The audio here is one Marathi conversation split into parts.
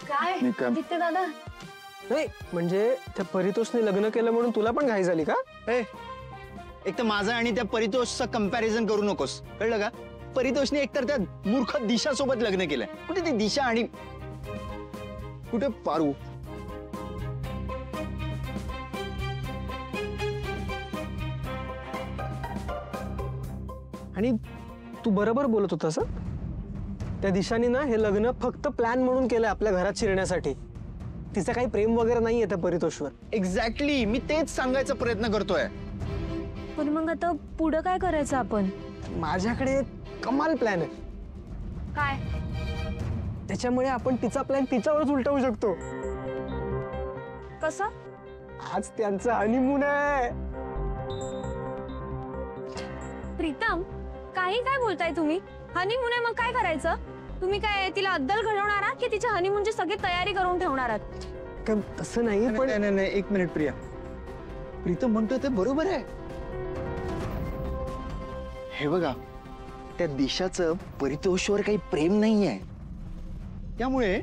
काय आदित्य दादा? नाही म्हणजे त्या परितोषने लग्न केलं म्हणून तुला पण घाई झाली का? एक तर माझं आणि त्या परितोषचं कंपॅरिझन करू नकोस, कळलं का? परितोषने एकतर त्या मूर्ख दिशा सोबत लग्न केलंय. कुठे ती दिशा आणि कुठे पारू? आणि तू बरोबर बोलत होतास. त्या दिशाने ना हे लग्न फक्त प्लॅन म्हणून केलंय आपल्या घरात शिरण्यासाठी. तिचं काही प्रेम वगैरे नाहीये त्या परितोषवर. एक्झॅक्टली, मी तेच सांगायचा प्रयत्न करतोय. पण मग आता पुढे काय करायचं आपण? माझ्याकडे कमाल प्लॅन आहे. काय? त्याच्यामुळे आपण तिचा प्लॅन तिच्यावरच उलटवू शकतो. कसं? आज त्यांचा हनीमून आहे. प्रीतम, काही काय बोलताय तुम्ही? हनीमून आहे मग काय करायचं? तुम्ही काय तिला अद्दल घडवणार आहात की तिच्या हनीमूनची सगळी तयारी करून ठेवणार आहात? काय तसं नाही. पण नाही, एक मिनिट प्रिया. प्रीतम म्हणतोय ते बरोबर आहे. हे बघा, त्या दिशाचं परितोषवर काही प्रेम नाहीये. त्यामुळे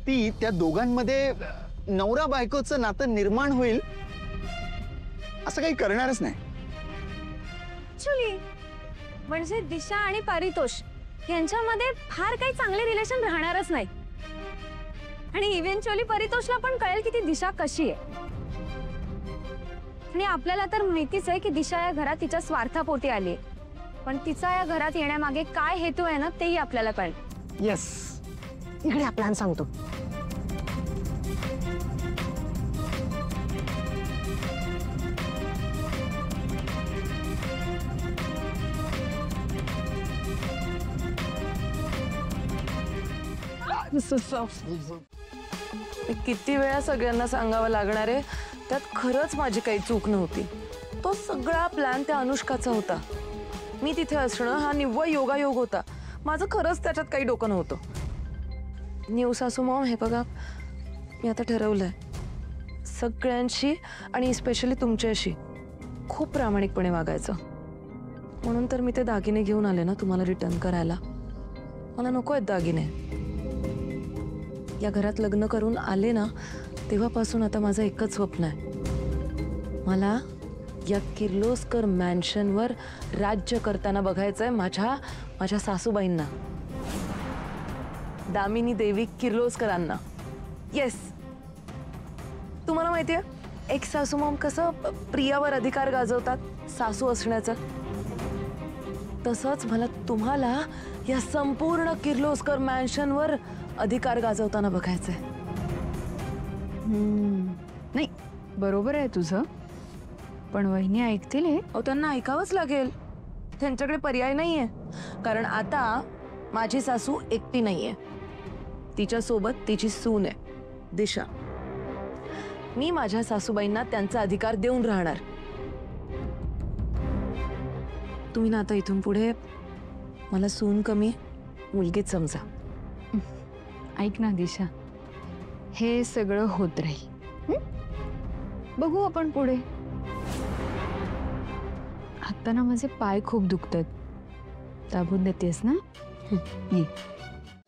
ती त्या दोघांमध्ये नवरा बायकोचं नातं निर्माण होईल असं काही करणारच नाही. ऍक्च्युली म्हणजे दिशा आणि परितोष यांच्यामध्ये फार काही चांगले रिलेशन राहणारच नाही. आणि इव्हेंच्युअली परितोषला पण कळेल की ती दिशा कशी आहे. आणि आपल्याला तर माहितीच आहे की दिशा या घरात तिच्या स्वार्थापोटी आली आहे. पण तिचा या घरात येण्यामागे काय हेतू आहे ना तेही आपल्याला कळेल. येस, इकडे हा प्लॅन सांगतो. किती वेळा सगळ्यांना सांगावं लागणार आहे, त्यात खरंच माझी काही चूक नव्हती. तो सगळा प्लॅन त्या अनुष्काचा होता. मी तिथे असणं हा निव्वळ योगायोग होता. माझं खरंच त्याच्यात काही डोकं नव्हतं. न्यू सासू मॉम, हे बघा, मी आता ठरवलंय सगळ्यांशी आणि स्पेशली तुमच्याशी खूप प्रामाणिकपणे वागायचं. म्हणून तर मी ते दागिने घेऊन आले ना तुम्हाला रिटर्न करायला. मला नको आहेत दागिने. या घरात लग्न करून आले ना तेव्हापासून आता माझं एकच स्वप्न आहे. मला या किर्लोस्कर मॅन्शनवर राज्य करताना बघायचंय माझ्या सासूबाईंना, दामिनी देवी किर्लोस्करांना. येस, तुम्हाला माहितीये एक सासू मॉम कसं प्रियावर अधिकार गाजवतात सासू असण्याचा, तसंच मला तुम्हाला या संपूर्ण किर्लोस्कर मॅन्शनवर अधिकार गाजवताना बघायचंय. नाही, बरोबर आहे तुझं, पण वहिनी ऐकतील हे? त्यांना ऐकावंच लागेल. त्यांच्याकडे पर्याय नाहीये. कारण आता माझी सासू एकटी नाहीये, तिच्या सोबत तिची सून आहे दिशा. मी माझ्या सासूबाईंना त्यांचा अधिकार देऊन राहणार. तुम्ही ना आता इथून पुढे मला सून कमी मुलगीच समजा. ऐक ना दिशा, हे सगळं होत राहील. बघू आपण पुढे. आता ना माझे पाय खूप दुखतात. दाबून देतेस ना? ये.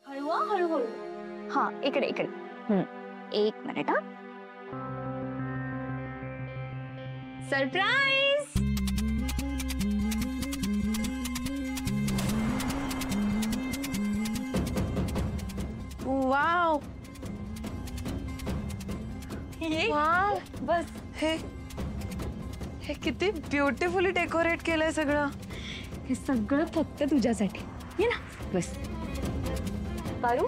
हळूहळू. हा, इकडे. एक मिनिट. हा, सरप्राईज. वाव, वाव, बस. हे किती ब्युटिफुली डेकोरेट केलंय सगळं. हे सगळं फक्त तुझ्यासाठी. ये ना, बस. पारू,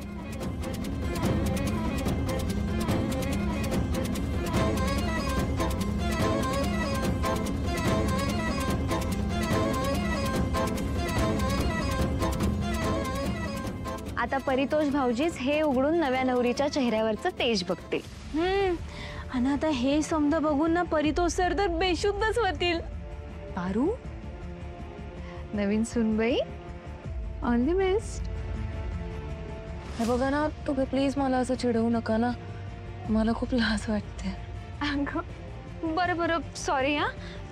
आता परितोष भाऊजीच हे उघडून नव्या नवरीच्या चेहऱ्यावरचं तेज बघते. आणि आता हे समजा बघून ना परितोष सर तर बेशुद्धच होतील. पारू, नवीन सुनबाई, ऑल द बेस्ट. हे बघा ना, तुम्ही प्लीज मला असं चिडवू नका ना, मला खूप लाज वाटते. बरं सॉरी. हा,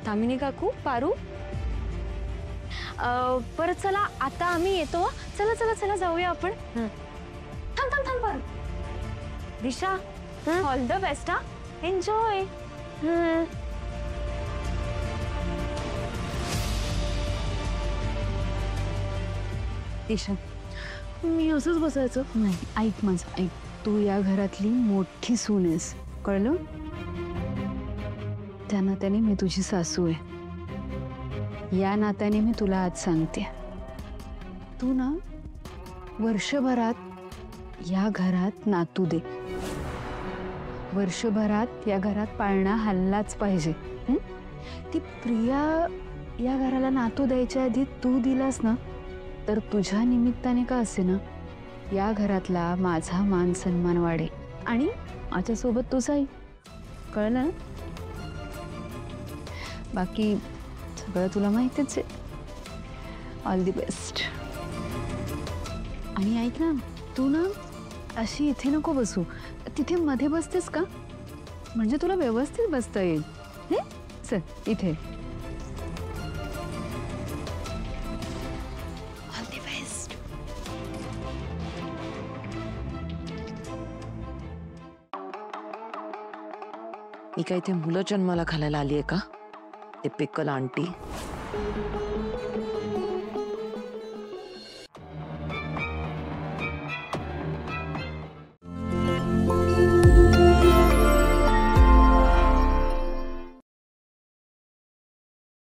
तामिनी काकू, पारू, परत चला आता आम्ही येतो. चला जाऊया आपण. थांब सांग पण. दिशा, ऑल द बेस्ट हा. एन्जॉय. दिशा, मी असंच बसायचं नाही. ऐक माझं, ऐक. तू या घरातली मोठी सून आहेस, कळलं? त्या नात्याने मी तुझी सासू आहे. या नात्याने मी तुला आज सांगते, तू ना वर्षभरात या घरात नातू दे. वर्षभरात या घरात पाळणा हल्लाच पाहिजे. ती प्रिया या घराला नातू द्यायच्या आधी तू दिलास ना, तर तुझ्या निमित्ताने का असे ना या घरातला माझा मान सन्मान वाढेल आणि माझ्यासोबत तुझाही. कळलं ना? बाकी सगळं तुला माहितीच आहे. All the best. आणि ऐक ना, तू ना अशी इथे नको बसू, तिथे मध्ये बसतेस का? म्हणजे तुला व्यवस्थित बसता येईल. चल इथे. All the best. मी काय ते मुलं जन्माला घालायला आलीये का? ते पिकल आंटी.